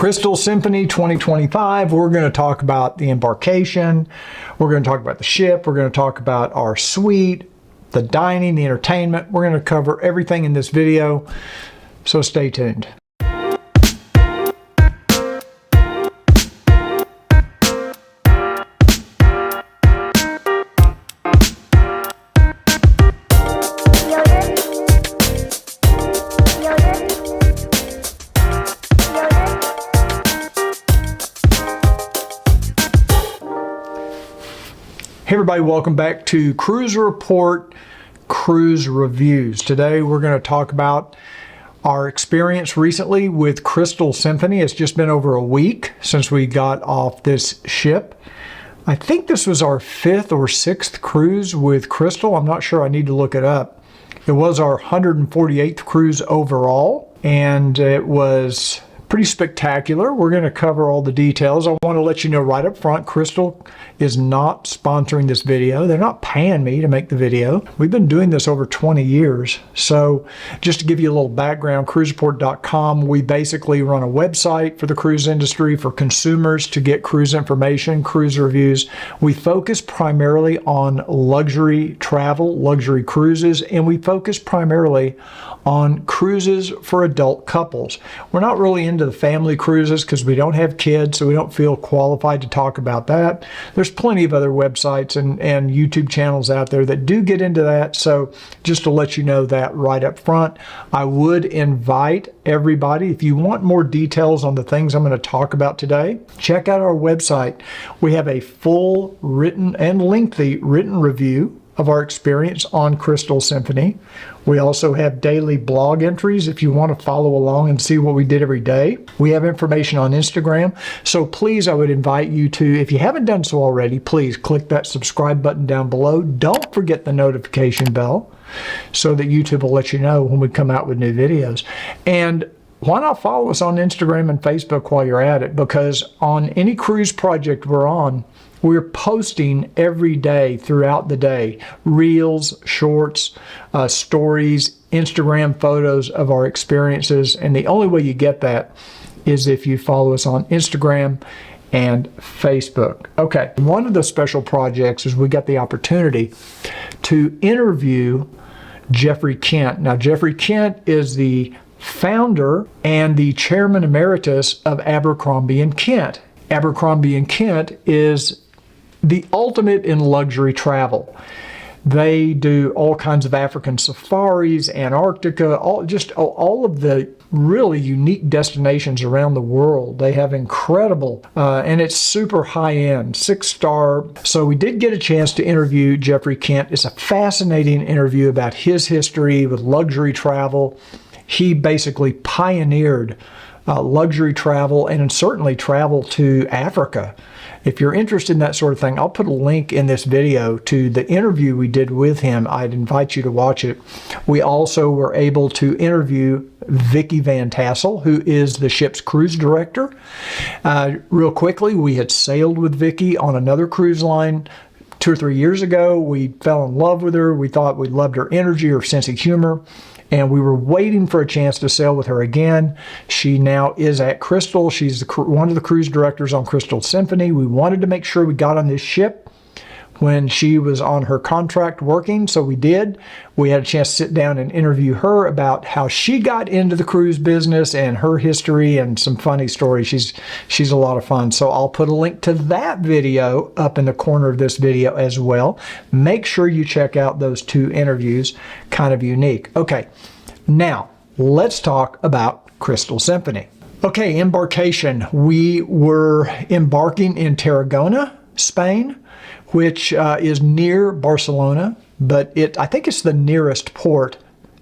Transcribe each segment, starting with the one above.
Crystal Symphony 2025, we're going to talk about the embarkation, we're going to talk about the ship, we're going to talk about our suite, the dining, the entertainment. We're going to cover everything in this video, so stay tuned. Hey everybody, welcome back to CruiseReport Cruise Reviews. Today we're going to talk about our experience recently with Crystal Symphony. It's just been over a week since we got off this ship. I think this was our 5th or 6th cruise with Crystal. I'm not sure, I need to look it up. It was our 148th cruise overall, and it was pretty spectacular. We're going to cover all the details. I want to let you know right up front, Crystal is not sponsoring this video. They're not paying me to make the video. We've been doing this over 20 years. So just to give you a little background, CruiseReport.com, we basically run a website for the cruise industry for consumers to get cruise information, cruise reviews. We focus primarily on luxury travel, luxury cruises, and we focus primarily on cruises for adult couples. We're not really into the family cruises because we don't have kids, so we don't feel qualified to talk about that. There's plenty of other websites and YouTube channels out there that do get into that, so just to let you know that right up front, I would invite everybody, if you want more details on the things I'm going to talk about today, check out our website. We have a full written and lengthy written review of our experience on Crystal Symphony. We also have daily blog entries if you want to follow along and see what we did every day. We have information on Instagram. So please, I would invite you to, if you haven't done so already, please click that subscribe button down below. Don't forget the notification bell so that YouTube will let you know when we come out with new videos. And why not follow us on Instagram and Facebook while you're at it? Because on any cruise project we're on, we're posting every day throughout the day, reels, shorts, stories, Instagram photos of our experiences. And the only way you get that is if you follow us on Instagram and Facebook. Okay, one of the special projects is we got the opportunity to interview Jeffrey Kent. Now, Jeffrey Kent is the founder and the chairman emeritus of Abercrombie & Kent. Abercrombie & Kent is the ultimate in luxury travel. They do all kinds of African safaris, Antarctica, all of the really unique destinations around the world. They have incredible, and it's super high-end, 6-star. So we did get a chance to interview Jeffrey Kent. It's a fascinating interview about his history with luxury travel. He basically pioneered luxury travel and certainly travel to Africa. If you're interested in that sort of thing, I'll put a link in this video to the interview we did with him. I'd invite you to watch it. We also were able to interview Vicki Van Tassel, who is the ship's cruise director. Real quickly, we had sailed with Vicki on another cruise line 2 or 3 years ago. We fell in love with her. We thought we loved her energy, her sense of humor. And we were waiting for a chance to sail with her again. She now is at Crystal. She's one of the cruise directors on Crystal Symphony. We wanted to make sure we got on this ship when she was on her contract working, so we did. We had a chance to sit down and interview her about how she got into the cruise business and her history and some funny stories. She's a lot of fun. So I'll put a link to that video up in the corner of this video as well. Make sure you check out those 2 interviews, kind of unique. Okay, now let's talk about Crystal Symphony. Okay, embarkation. We were embarking in Tarragona, Spain, which is near Barcelona, but I think it's the nearest port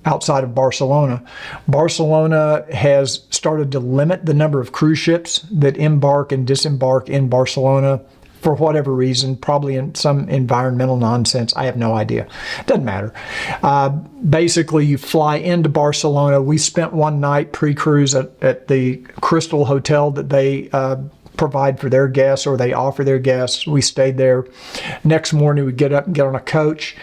outside of Barcelona. Barcelona has started to limit the number of cruise ships that embark and disembark in Barcelona for whatever reason, probably in some environmental nonsense. I have no idea. Doesn't matter. Basically, you fly into Barcelona. We spent one night pre-cruise at the Crystal Hotel that they provide for their guests, or they offer their guests. We stayed there. Next morning we get up and get on a coach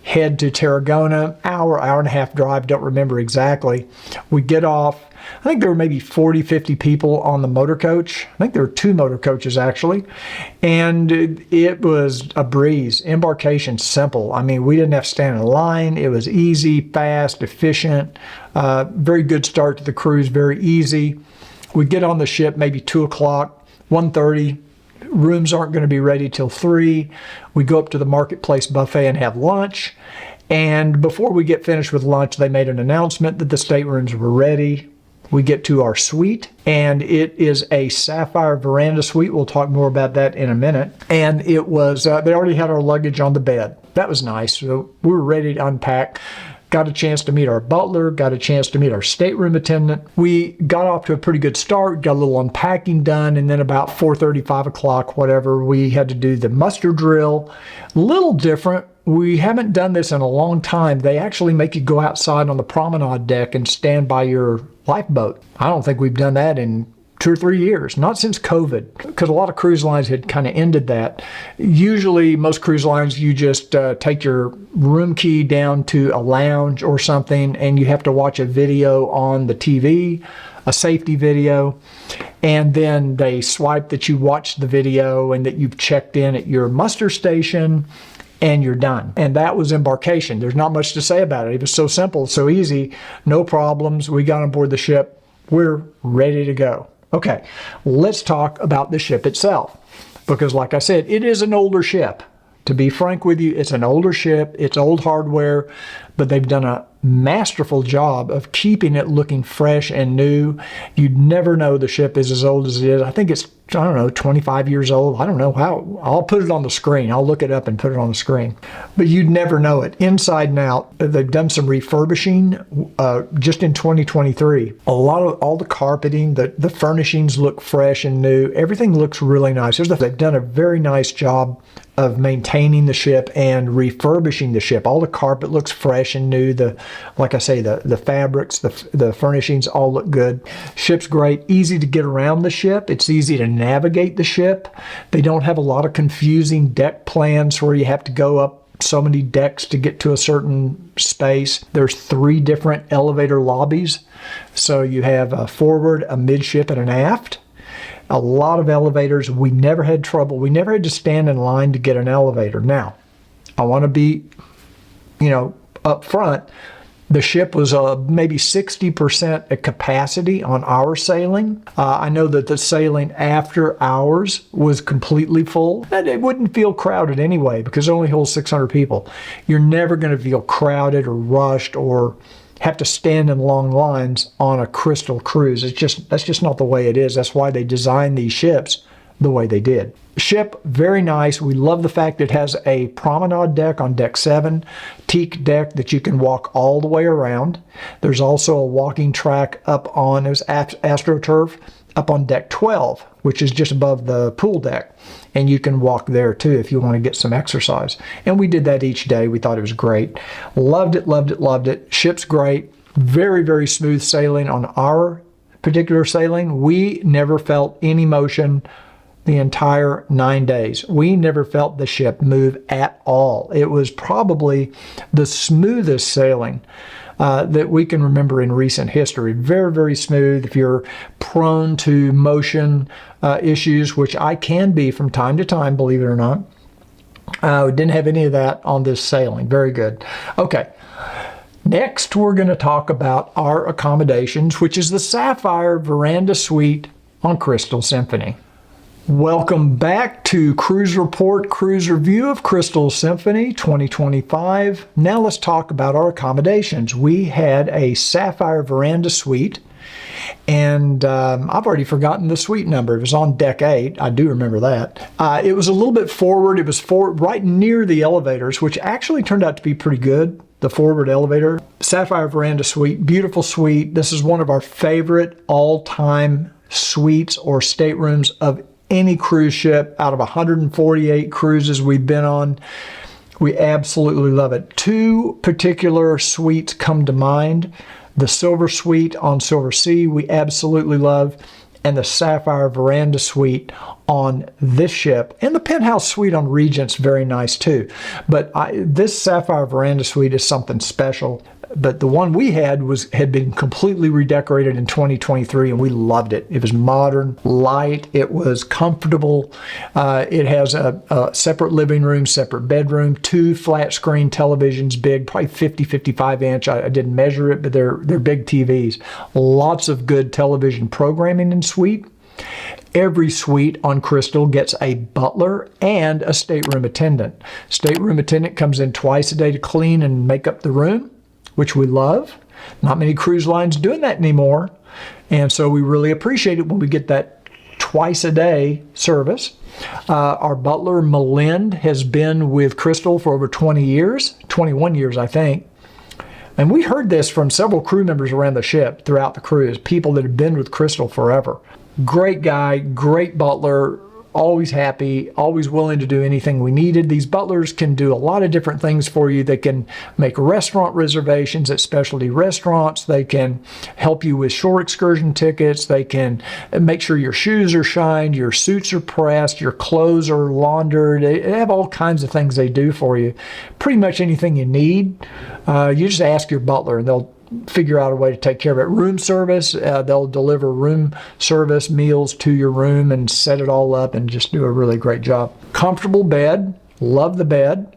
head to Tarragona, hour and a half drive, don't remember exactly. We get off. I think there were maybe 40, 50 people on the motor coach. I think there were 2 motor coaches actually. And it was a breeze. Embarkation, simple. I mean, we didn't have to stand in line. It was easy, fast, efficient. Very good start to the cruise, very easy. We get on the ship maybe 2 o'clock, 1:30. Rooms aren't going to be ready till 3. We go up to the marketplace buffet and have lunch. And before we get finished with lunch, they made an announcement that the staterooms were ready. We get to our suite, and it is a sapphire veranda suite. We'll talk more about that in a minute. And it was, they already had our luggage on the bed. That was nice. So we were ready to unpack. Got a chance to meet our butler, got a chance to meet our stateroom attendant. We got off to a pretty good start, got a little unpacking done, and then about 4:30, 5 o'clock, whatever, we had to do the muster drill. A little different. We haven't done this in a long time. They actually make you go outside on the promenade deck and stand by your lifeboat. I don't think we've done that in 2 or 3 years, not since COVID, because a lot of cruise lines had kind of ended that. Usually, most cruise lines, you just take your room key down to a lounge or something, and you have to watch a video on the TV, a safety video, and then they swipe that you watched the video and that you've checked in at your muster station, and you're done. And that was embarkation. There's not much to say about it. It was so simple, so easy, no problems. We got on board the ship. We're ready to go. Okay, let's talk about the ship itself. Because like I said, it is an older ship. To be frank with you, it's an older ship. It's old hardware, but they've done a masterful job of keeping it looking fresh and new. You'd never know the ship is as old as it is. I think it's, I don't know, 25 years old. I don't know how. I'll put it on the screen. I'll look it up and put it on the screen. But you'd never know it. Inside and out, they've done some refurbishing just in 2023. A lot of all the carpeting, the furnishings look fresh and new. Everything looks really nice. They've done a very nice job of maintaining the ship and refurbishing the ship. All the carpet looks fresh and new. Like I say, the fabrics, the furnishings all look good. Ship's great. Easy to get around the ship. It's easy to navigate the ship. They don't have a lot of confusing deck plans where you have to go up so many decks to get to a certain space. There's 3 different elevator lobbies. So you have a forward, a midship, and an aft. A lot of elevators. We never had trouble. We never had to stand in line to get an elevator. Now, I want to be, up front. The ship was maybe 60% at capacity on our sailing. I know that the sailing after hours was completely full. And it wouldn't feel crowded anyway because it only holds 600 people. You're never going to feel crowded or rushed or have to stand in long lines on a Crystal cruise. That's just not the way it is. That's why they designed these ships the way they did. Ship, very nice. We love the fact it has a promenade deck on deck 7, teak deck that you can walk all the way around. There's also a walking track up on, it was AstroTurf, up on deck 12, which is just above the pool deck. And you can walk there too if you want to get some exercise. And we did that each day. We thought it was great. Loved it, loved it, loved it. Ship's great. Very, very smooth sailing on our particular sailing. We never felt any motion the entire 9 days. We never felt the ship move at all. It was probably the smoothest sailing that we can remember in recent history. Very, very smooth. If you're prone to motion issues, which I can be from time to time, believe it or not, we didn't have any of that on this sailing. Very good. Okay. Next, we're going to talk about our accommodations, which is the Sapphire Veranda Suite on Crystal Symphony. Welcome back to Cruise Report Cruise Review of Crystal Symphony 2025. Now let's talk about our accommodations. We had a Sapphire Veranda Suite, and I've already forgotten the suite number. It was on deck 8. I do remember that. It was a little bit forward. It was right near the elevators, which actually turned out to be pretty good. The forward elevator. Sapphire Veranda Suite, beautiful suite. This is one of our favorite all-time suites or staterooms of any cruise ship. Out of 148 cruises we've been on, we absolutely love it. 2 particular suites come to mind. The Silver Suite on Silver Sea, we absolutely love. and the Sapphire Veranda Suite on this ship. And the Penthouse Suite on Regent's very nice too. But this Sapphire Veranda Suite is something special. But the one we had had been completely redecorated in 2023, and we loved it. It was modern, light, it was comfortable. It has a separate living room, separate bedroom, 2 flat screen televisions, big, probably 50, 55 inch. I didn't measure it, but they're big TVs. Lots of good television programming in suite. Every suite on Crystal gets a butler and a stateroom attendant. Stateroom attendant comes in twice a day to clean and make up the room, which we love. Not many cruise lines doing that anymore. And so we really appreciate it when we get that twice a day service. Our butler, Malind, has been with Crystal for over 20 years, 21 years, I think. And we heard this from several crew members around the ship throughout the cruise, people that have been with Crystal forever. Great guy, great butler, always happy, always willing to do anything we needed. These butlers can do a lot of different things for you. They can make restaurant reservations at specialty restaurants. They can help you with shore excursion tickets. They can make sure your shoes are shined, your suits are pressed, your clothes are laundered. They have all kinds of things they do for you. Pretty much anything you need. You just ask your butler and they'll figure out a way to take care of it. Room service, they'll deliver room service meals to your room and set it all up and just do a really great job. Comfortable bed, love the bed.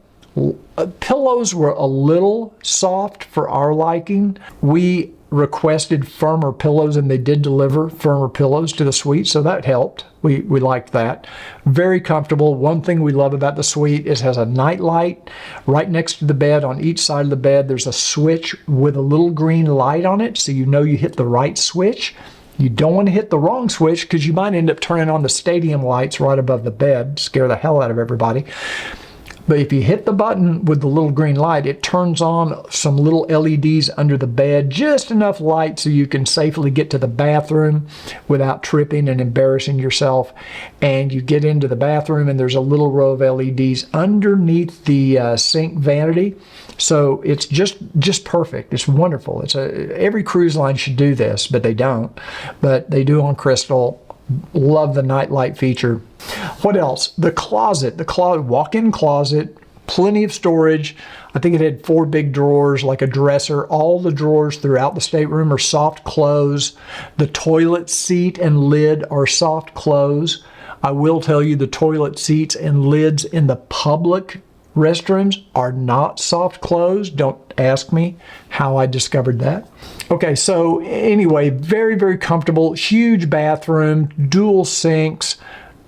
Pillows were a little soft for our liking. We requested firmer pillows and they did deliver firmer pillows to the suite, so that helped. We liked that. Very comfortable. One thing we love about the suite is it has a night light right next to the bed. On each side of the bed there's a switch with a little green light on it, so you know you hit the right switch. You don't want to hit the wrong switch because you might end up turning on the stadium lights right above the bed, scare the hell out of everybody. But if you hit the button with the little green light, it turns on some little LEDs under the bed, just enough light so you can safely get to the bathroom without tripping and embarrassing yourself. And you get into the bathroom and there's a little row of LEDs underneath the sink vanity. So it's just perfect. It's wonderful. Every cruise line should do this, but they don't. But they do on Crystal. Love the nightlight feature. What else? The closet, walk-in closet, plenty of storage. I think it had 4 big drawers, like a dresser. All the drawers throughout the stateroom are soft close. The toilet seat and lid are soft close. I will tell you the toilet seats and lids in the public restrooms are not soft close. Don't ask me how I discovered that. Okay, so anyway, very, very comfortable. Huge bathroom, dual sinks,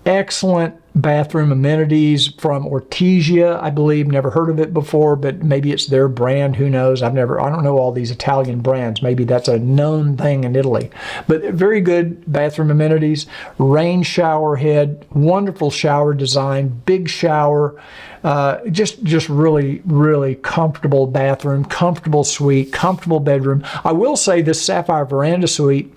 excellent bathroom amenities from Ortesia, I believe. Never heard of it before, but maybe it's their brand. Who knows? I don't know all these Italian brands. Maybe that's a known thing in Italy. But very good bathroom amenities. Rain shower head, wonderful shower design, big shower. Just really, really comfortable bathroom, comfortable suite, comfortable bedroom. I will say this Sapphire Veranda Suite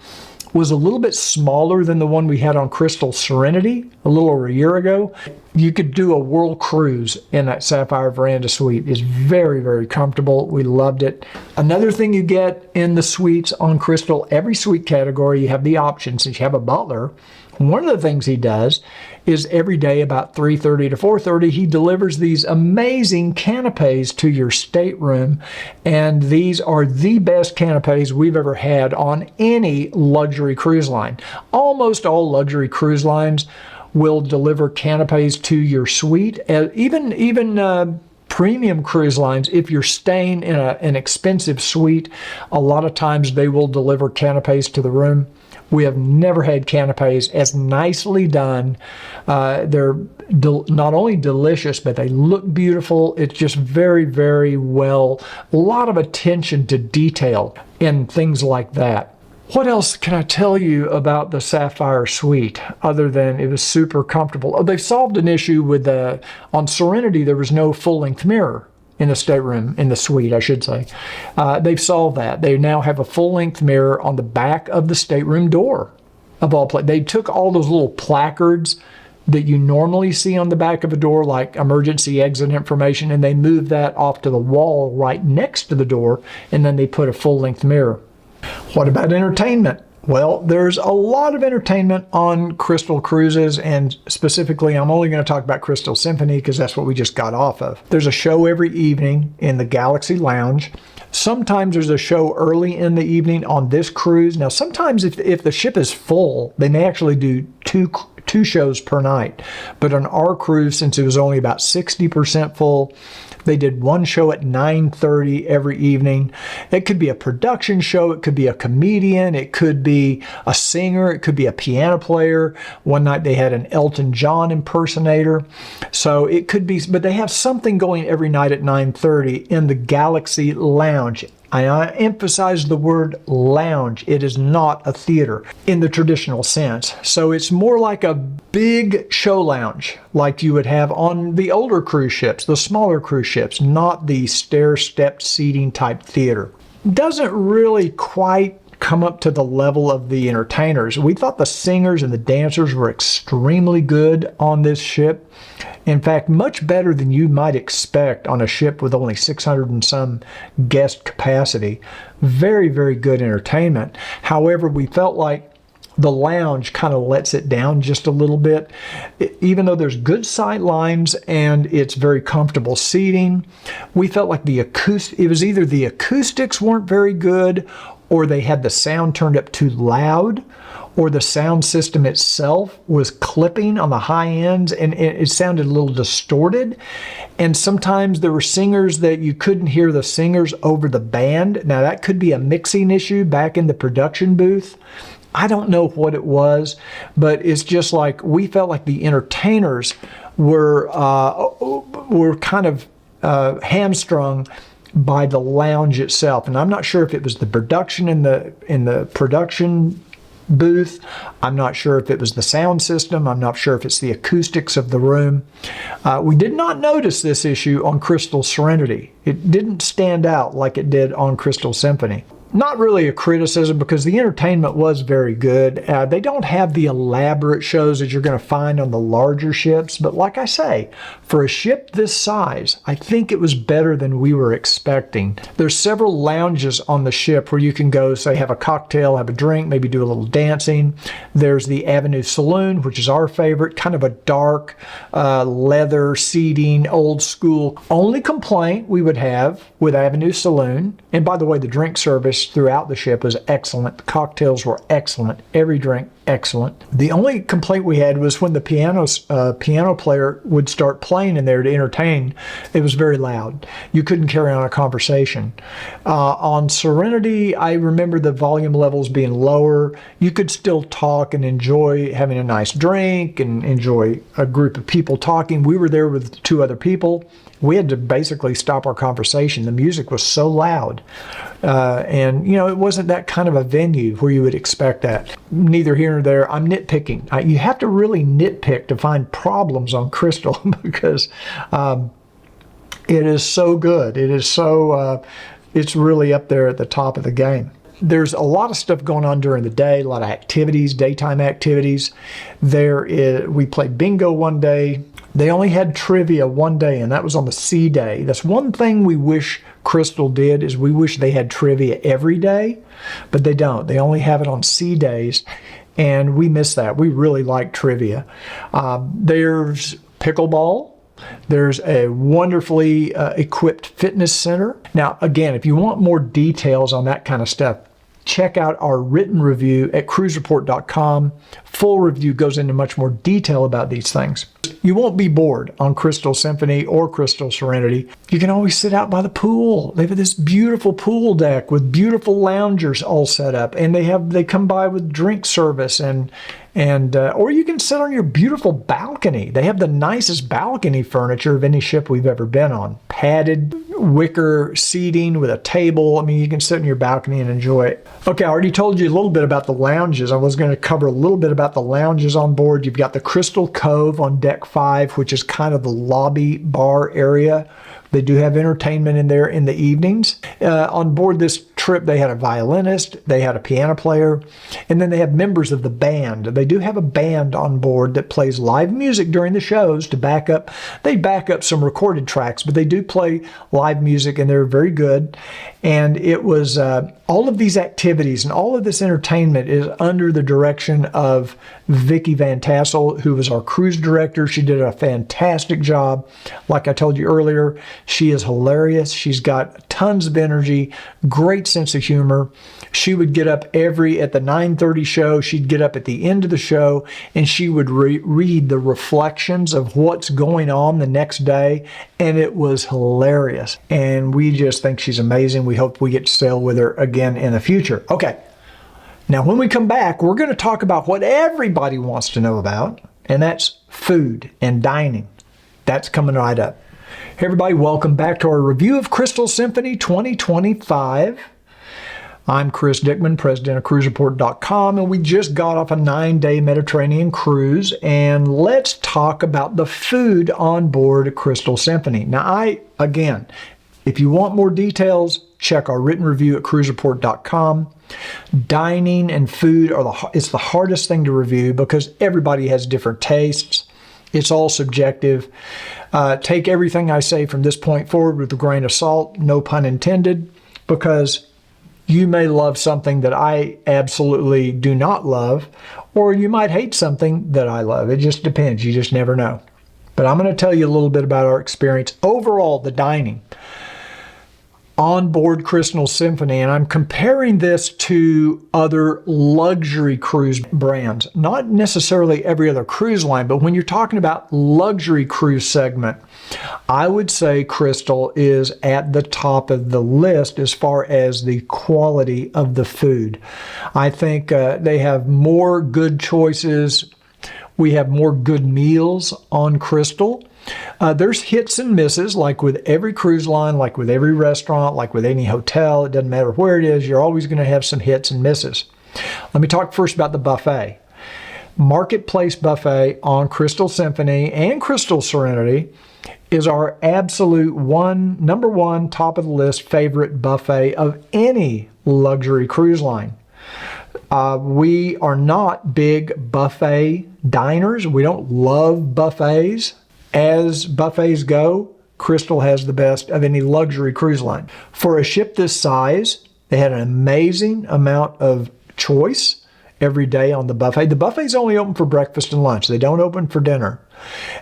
was a little bit smaller than the one we had on Crystal Serenity a little over a year ago. You could do a world cruise in that Sapphire Veranda Suite. It's very, very comfortable. We loved it. Another thing you get in the suites on Crystal, every suite category, you have the option, since you have a butler. One of the things he does is every day about 3:30 to 4:30, he delivers these amazing canapes to your stateroom. And these are the best canapes we've ever had on any luxury cruise line. Almost all luxury cruise lines will deliver canapes to your suite. Even premium cruise lines, if you're staying in an expensive suite, a lot of times they will deliver canapes to the room. We have never had canapes as nicely done. They're not only delicious, but they look beautiful. It's just very, very well. A lot of attention to detail in things like that. What else can I tell you about the Sapphire Suite other than it was super comfortable? Oh, they've solved an issue with on Serenity, there was no full-length mirror in the stateroom, in the suite, I should say. They've solved that. They now have a full-length mirror on the back of the stateroom door. They took all those little placards that you normally see on the back of a door, like emergency exit information, and they moved that off to the wall right next to the door, and then they put a full-length mirror. What about entertainment? Well, there's a lot of entertainment on Crystal cruises, and specifically, I'm only going to talk about Crystal Symphony because that's what we just got off of. There's a show every evening in the Galaxy Lounge. Sometimes there's a show early in the evening on this cruise. Now, sometimes if the ship is full, they may actually do two shows per night. But on our cruise, since it was only about 60% full, they did one show at 9:30 every evening. It could be a production show. It could be a comedian. It could be a singer. It could be a piano player. One night they had an Elton John impersonator. So it could be, but they have something going every night at 9:30 in the Galaxy Lounge. I emphasize the word lounge. It is not a theater in the traditional sense. So it's more like a big show lounge like you would have on the older cruise ships, the smaller cruise ships, not the stair-stepped seating type theater. Doesn't really quite come up to the level of the entertainers. We thought the singers and the dancers were extremely good on this ship. In fact, much better than you might expect on a ship with only 600 and some guest capacity. Very, very good entertainment. However, we felt like the lounge kind of lets it down just a little bit. Even though there's good sight lines and it's very comfortable seating, we felt like it was either the acoustics weren't very good, or they had the sound turned up too loud, or the sound system itself was clipping on the high ends and it sounded a little distorted. And sometimes there were singers that you couldn't hear the singers over the band. Now that could be a mixing issue back in the production booth. I don't know what it was, but it's just like we felt like the entertainers were kind of hamstrung by the lounge itself. And I'm not sure if it was the production in the production booth. I'm not sure if it was the sound system. I'm not sure if it's the acoustics of the room. We did not notice this issue on Crystal Serenity. It didn't stand out like it did on Crystal Symphony. Not really a criticism because the entertainment was very good. They don't have the elaborate shows that you're going to find on the larger ships, but like I say, for a ship this size, I think it was better than we were expecting. There's several lounges on the ship where you can go, say, have a cocktail, have a drink, maybe do a little dancing. There's the Avenue Saloon, which is our favorite, kind of a dark leather seating, old school. Only complaint we would have with Avenue Saloon, and by the way, the drink service throughout the ship was excellent. The cocktails were excellent. Every drink excellent. The only complaint we had was when the piano player would start playing in there to entertain. It was very loud. You couldn't carry on a conversation. On Serenity, I remember the volume levels being lower. You could still talk and enjoy having a nice drink and enjoy a group of people talking. We were there with two other people. We had to basically stop our conversation. The music was so loud. And, you know, it wasn't that kind of a venue where you would expect that. Neither here nor there. I'm nitpicking. You have to really nitpick to find problems on Crystal because it is so good. It is so, it's really up there at the top of the game. There's a lot of stuff going on during the day, a lot of activities, daytime activities. We played bingo one day. They only had trivia one day, and that was on the sea day. That's one thing we wish Crystal did, is we wish they had trivia every day, but they don't. They only have it on sea days, and we miss that. We really like trivia. There's pickleball. There's a wonderfully equipped fitness center. Now, again, if you want more details on that kind of stuff, check out our written review at CruiseReport.com. Full review goes into much more detail about these things. You won't be bored on Crystal Symphony or Crystal Serenity. You can always sit out by the pool. They have this beautiful pool deck with beautiful loungers all set up, and they come by with drink service or you can sit on your beautiful balcony. They have the nicest balcony furniture of any ship we've ever been on. Padded wicker seating with a table. I mean, you can sit on your balcony and enjoy it. Okay, I already told you a little bit about the lounges. I was going to cover a little bit about the lounges on board. You've got the Crystal Cove on Deck 5, which is kind of the lobby bar area. They do have entertainment in there in the evenings. On board this trip, they had a violinist, they had a piano player, and then they have members of the band. They do have a band on board that plays live music during the shows to back up. They back up some recorded tracks, but they do play live music, and they're very good. And it was all of these activities and all of this entertainment is under the direction of Vicki Van Tassel, who was our cruise director. She did a fantastic job. Like I told you earlier, she is hilarious. She's got tons of energy, great sense of humor. She would get up at the 9:30 show, she'd get up at the end of the show, and she would read the reflections of what's going on the next day, and it was hilarious. And we just think she's amazing. We hope we get to sail with her again in the future. Okay, now when we come back, we're going to talk about what everybody wants to know about, and that's food and dining. That's coming right up. Hey everybody, welcome back to our review of Crystal Symphony 2025. I'm Chris Dickman, president of CruiseReport.com, and we just got off a 9-day Mediterranean cruise, and let's talk about the food on board Crystal Symphony. Now, again, if you want more details, check our written review at CruiseReport.com. Dining and food it's the hardest thing to review because everybody has different tastes. It's all subjective. Take everything I say from this point forward with a grain of salt, no pun intended, because you may love something that I absolutely do not love, or you might hate something that I love. It just depends. You just never know. But I'm going to tell you a little bit about our experience. Overall, the dining on board Crystal Symphony, and I'm comparing this to other luxury cruise brands, not necessarily every other cruise line, but when you're talking about luxury cruise segment, I would say Crystal is at the top of the list as far as the quality of the food. I think they have more good choices. We have more good meals on Crystal. There's hits and misses, like with every cruise line, like with every restaurant, like with any hotel. It doesn't matter where it is. You're always going to have some hits and misses. Let me talk first about the buffet. Marketplace Buffet on Crystal Symphony and Crystal Serenity is our absolute number one, top of the list favorite buffet of any luxury cruise line. We are not big buffet diners. We don't love buffets. As buffets go, Crystal has the best of any luxury cruise line. For a ship this size, they had an amazing amount of choice every day on the buffet. The buffet's only open for breakfast and lunch. They don't open for dinner.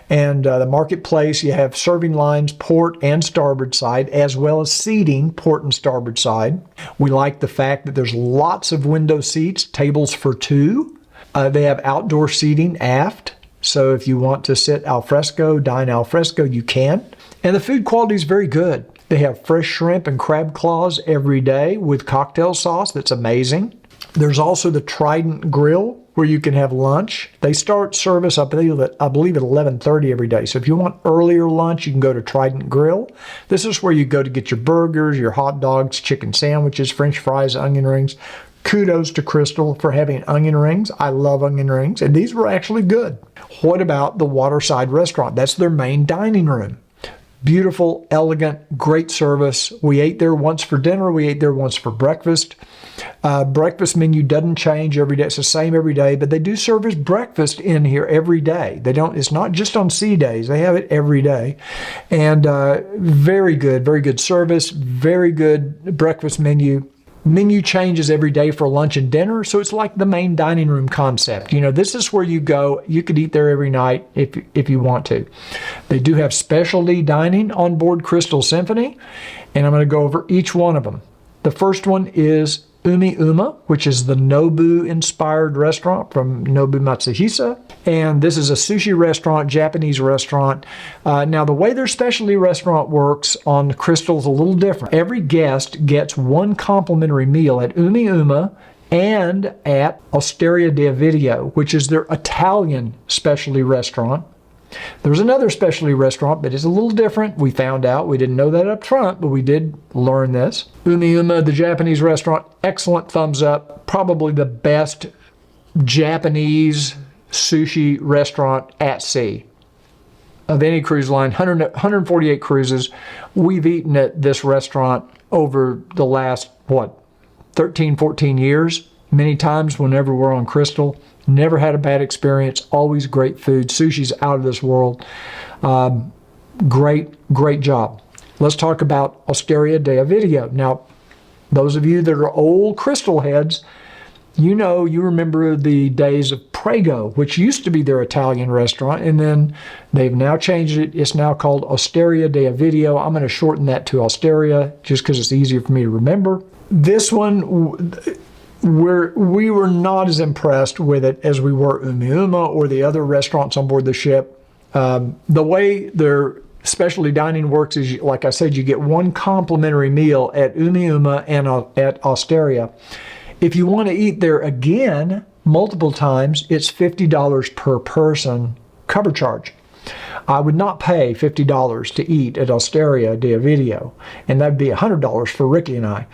And the marketplace, you have serving lines, port and starboard side, as well as seating, port and starboard side. We like the fact that there's lots of window seats, tables for two. They have outdoor seating aft. So if you want to sit al fresco, dine al fresco, you can. And the food quality is very good. They have fresh shrimp and crab claws every day with cocktail sauce. That's amazing. There's also the Trident Grill where you can have lunch. They start service, I believe at 11:30 every day. So if you want earlier lunch, you can go to Trident Grill. This is where you go to get your burgers, your hot dogs, chicken sandwiches, French fries, onion rings. Kudos to Crystal for having onion rings. I love onion rings, and these were actually good. What about the Waterside Restaurant? That's their main dining room. Beautiful, elegant, great service. We ate there once for dinner. We ate there once for breakfast. Breakfast menu doesn't change every day. It's the same every day, but they do service breakfast in here every day. They don't. It's not just on sea days. They have it every day. And very good service, very good breakfast menu. Menu changes every day for lunch and dinner, so it's like the main dining room concept. You know, this is where you go. You could eat there every night if you want to. They do have specialty dining on board Crystal Symphony, and I'm going to go over each one of them. The first one is Umi Uma, which is the Nobu-inspired restaurant from Nobu Matsuhisa. And this is a sushi restaurant, Japanese restaurant. Now, the way their specialty restaurant works on Crystal is a little different. Every guest gets one complimentary meal at Umi Uma and at Osteria de Video, which is their Italian specialty restaurant. There's another specialty restaurant, but it's a little different. We found out. We didn't know that up front, but we did learn this. Umi Uma, the Japanese restaurant, excellent thumbs up. Probably the best Japanese sushi restaurant at sea of any cruise line. 148 cruises. We've eaten at this restaurant over the last, 13, 14 years. Many times whenever we're on Crystal, never had a bad experience, always great food. Sushi's out of this world. Great job. Let's talk about Osteria de Ovidio. Now, those of you that are old Crystal heads, you remember the days of Prego, which used to be their Italian restaurant, and then they've now changed it. It's now called Osteria de Ovidio. I'm going to shorten that to Osteria just because it's easier for me to remember. This one, we were not as impressed with it as we were Umiuma or the other restaurants on board the ship. The way their specialty dining works is, like I said, you get one complimentary meal at Umiuma and at Osteria. If you want to eat there again multiple times, it's $50 per person cover charge. I would not pay $50 to eat at Osteria de Ovidio, and that'd be $100 for Ricky and I.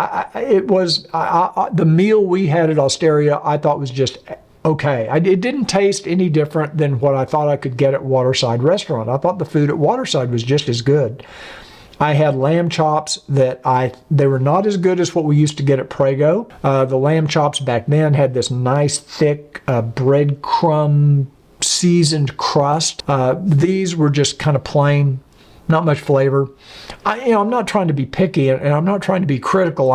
The meal we had at Osteria, I thought was just okay. It didn't taste any different than what I thought I could get at Waterside Restaurant. I thought the food at Waterside was just as good. I had lamb chops they were not as good as what we used to get at Prego. The lamb chops back then had this nice thick breadcrumb seasoned crust. These were just kind of plain, not much flavor. I'm not trying to be picky and I'm not trying to be critical.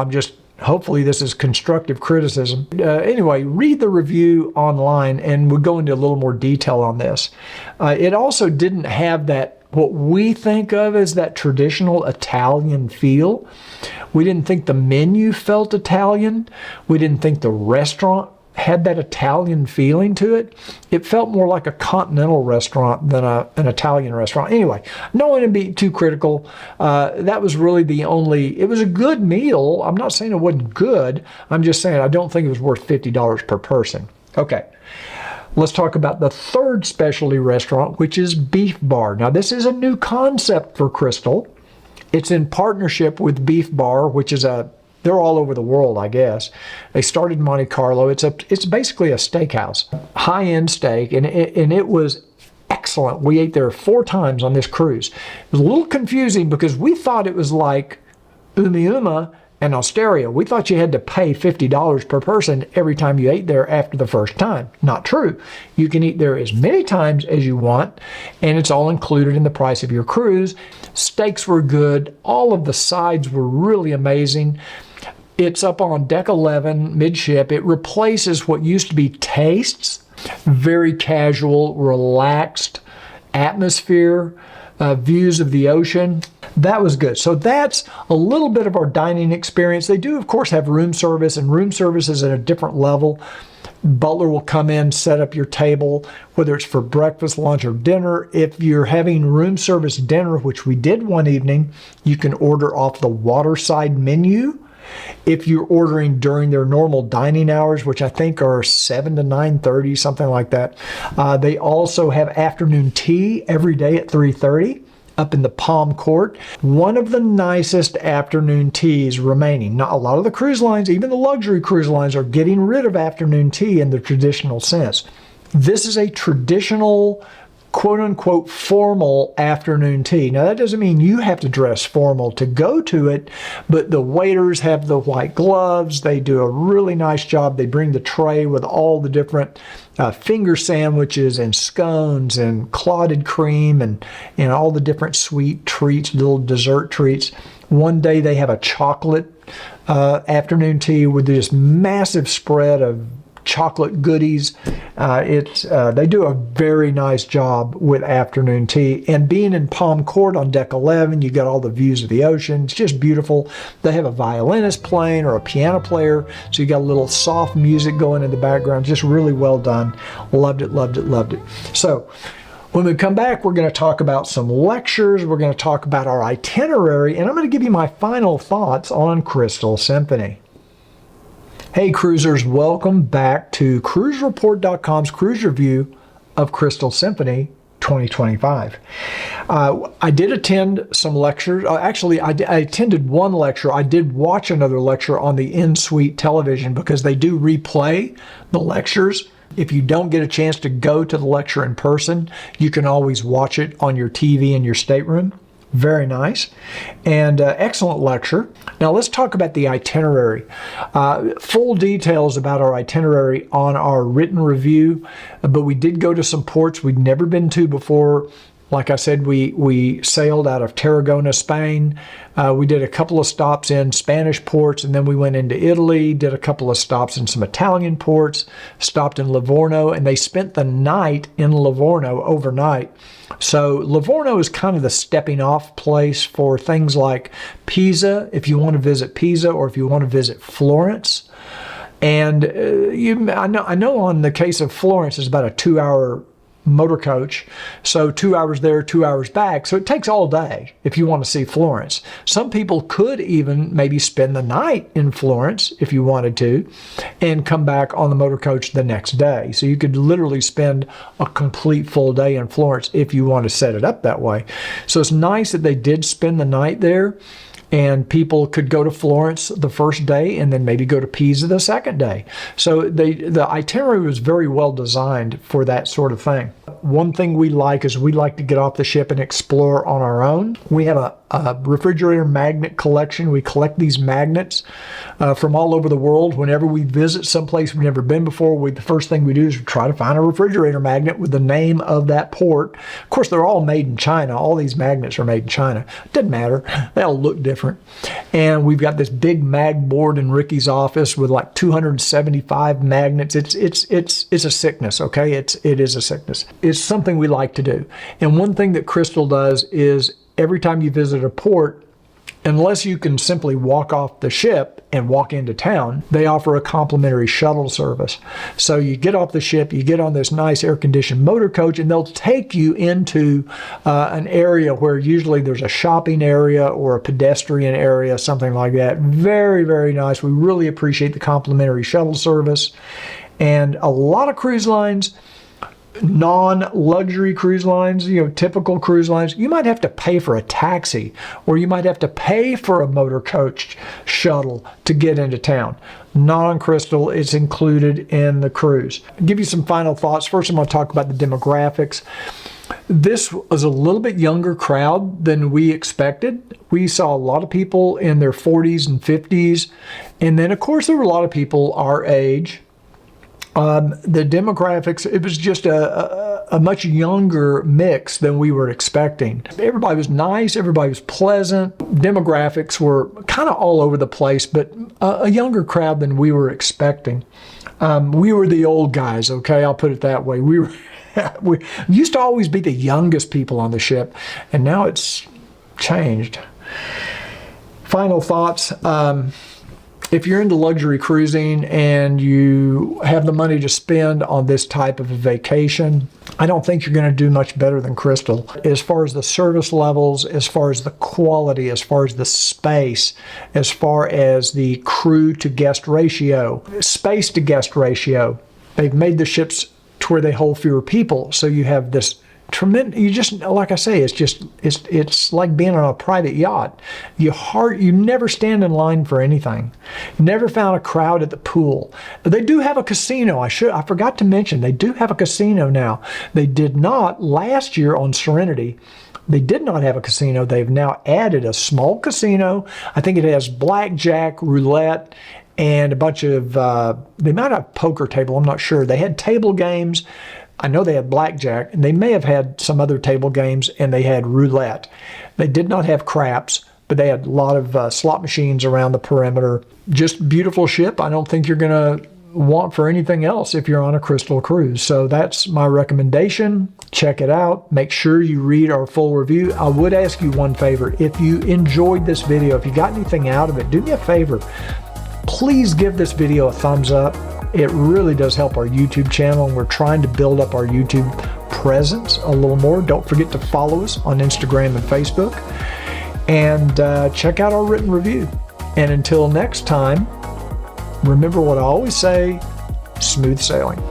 Hopefully this is constructive criticism. Anyway, read the review online and we'll go into a little more detail on this. It also didn't have what we think of as that traditional Italian feel. We didn't think the menu felt Italian. We didn't think the restaurant had that Italian feeling to it. It felt more like a continental restaurant than an Italian restaurant. Anyway, no one to be too critical. That was really it was a good meal. I'm not saying it wasn't good. I'm just saying I don't think it was worth $50 per person. Okay. Let's talk about the third specialty restaurant, which is Beef Bar. Now, this is a new concept for Crystal. It's in partnership with Beef Bar, which is they're all over the world, I guess. They started in Monte Carlo. It's basically a steakhouse, high-end steak, and it was excellent. We ate there 4 times on this cruise. It was a little confusing because we thought it was like Umiuma and Osteria. We thought you had to pay $50 per person every time you ate there after the first time. Not true. You can eat there as many times as you want, and it's all included in the price of your cruise. Steaks were good. All of the sides were really amazing. It's up on deck 11, midship. It replaces what used to be Tastes. Very casual, relaxed atmosphere, views of the ocean. That was good. So that's a little bit of our dining experience. They do, of course, have room service, and room service is at a different level. Butler will come in, set up your table, whether it's for breakfast, lunch, or dinner. If you're having room service dinner, which we did one evening, you can order off the Waterside menu. If you're ordering during their normal dining hours, which I think are 7 to 9:30, something like that, they also have afternoon tea every day at 3:30 up in the Palm Court. One of the nicest afternoon teas remaining. Now, a lot of the cruise lines, even the luxury cruise lines, are getting rid of afternoon tea in the traditional sense. This is a traditional, quote-unquote formal afternoon tea. Now, that doesn't mean you have to dress formal to go to it, but the waiters have the white gloves. They do a really nice job. They bring the tray with all the different finger sandwiches and scones and clotted cream and all the different sweet treats, little dessert treats. One day they have a chocolate afternoon tea with this massive spread of chocolate goodies. They do a very nice job with afternoon tea. And being in Palm Court on deck 11, you got all the views of the ocean. It's just beautiful. They have a violinist playing or a piano player, so you got a little soft music going in the background. Just really well done. Loved it, loved it, loved it. So when we come back, we're going to talk about some lectures. We're going to talk about our itinerary, and I'm going to give you my final thoughts on Crystal Symphony. Hey cruisers, welcome back to CruiseReport.com's cruise review of Crystal Symphony 2025. I did attend some lectures. Actually, I attended one lecture. I did watch another lecture on the in-suite television because they do replay the lectures. If you don't get a chance to go to the lecture in person, you can always watch it on your TV in your stateroom. Very nice. And excellent lecture. Now let's talk about the itinerary. Full details about our itinerary on our written review, but we did go to some ports we'd never been to before. Like I said, we sailed out of Tarragona, Spain. We did a couple of stops in Spanish ports, and then we went into Italy, did a couple of stops in some Italian ports, stopped in Livorno, and they spent the night in Livorno overnight. So Livorno is kind of the stepping off place for things like Pisa, if you want to visit Pisa, or if you want to visit Florence. And I know on the case of Florence, it's about a 2-hour motor coach, so 2 hours there, 2 hours back, so it takes all day if you want to see Florence. Some people could even maybe spend the night in Florence if you wanted to and come back on the motor coach the next day. So you could literally spend a complete full day in Florence if you want to set it up that way. So it's nice that they did spend the night there, and people could go to Florence the first day and then maybe go to Pisa the second day. So the itinerary was very well designed for that sort of thing. One thing we like is we like to get off the ship and explore on our own. We have a refrigerator magnet collection. We collect these magnets from all over the world. Whenever we visit someplace we've never been before, the first thing we do is try to find a refrigerator magnet with the name of that port. Of course, they're all made in China. All these magnets are made in China. Doesn't matter. They all look different. And we've got this big mag board in Ricky's office with like 275 magnets. It's a sickness, okay? It is a sickness. It's something we like to do. And one thing that Crystal does is every time you visit a port, unless you can simply walk off the ship and walk into town, they offer a complimentary shuttle service. So you get off the ship, you get on this nice air-conditioned motor coach, and they'll take you into an area where usually there's a shopping area or a pedestrian area, something like that. Very, very nice. We really appreciate the complimentary shuttle service. And a lot of cruise lines, non-luxury cruise lines, typical cruise lines, you might have to pay for a taxi, or you might have to pay for a motor coach shuttle to get into town. Non-Crystal, it's included in the cruise. I'll give you some final thoughts. First, I'm going to talk about the demographics. This was a little bit younger crowd than we expected. We saw a lot of people in their 40s and 50s, and then of course there were a lot of people our age. The demographics, it was just a much younger mix than we were expecting. Everybody was nice, everybody was pleasant. Demographics were kind of all over the place, but a younger crowd than we were expecting. We were the old guys, okay? I'll put it that way. We used to always be the youngest people on the ship, and now it's changed. Final thoughts. If you're into luxury cruising and you have the money to spend on this type of a vacation, I don't think you're going to do much better than Crystal. As far as the service levels, as far as the quality, as far as the space, as far as the crew to guest ratio, space to guest ratio, they've made the ships to where they hold fewer people. So you have this tremendous, you just, like I say, it's like being on a private yacht. You never stand in line for anything. Never found a crowd at the pool. They do have a casino. I forgot to mention, they do have a casino now. They did not last year on Serenity. They did not have a casino. They've now added a small casino. I think it has blackjack, roulette, and a bunch of, they might have a poker table, I'm not sure. They had table games. I know they had blackjack, and they may have had some other table games, and they had roulette. They did not have craps, but they had a lot of slot machines around the perimeter. Just beautiful ship. I don't think you're going to want for anything else if you're on a Crystal cruise. So that's my recommendation. Check it out. Make sure you read our full review. I would ask you one favor. If you enjoyed this video, if you got anything out of it, do me a favor. Please give this video a thumbs up. It really does help our YouTube channel, and we're trying to build up our YouTube presence a little more. Don't forget to follow us on Instagram and Facebook, and check out our written review. And until next time, remember what I always say, smooth sailing.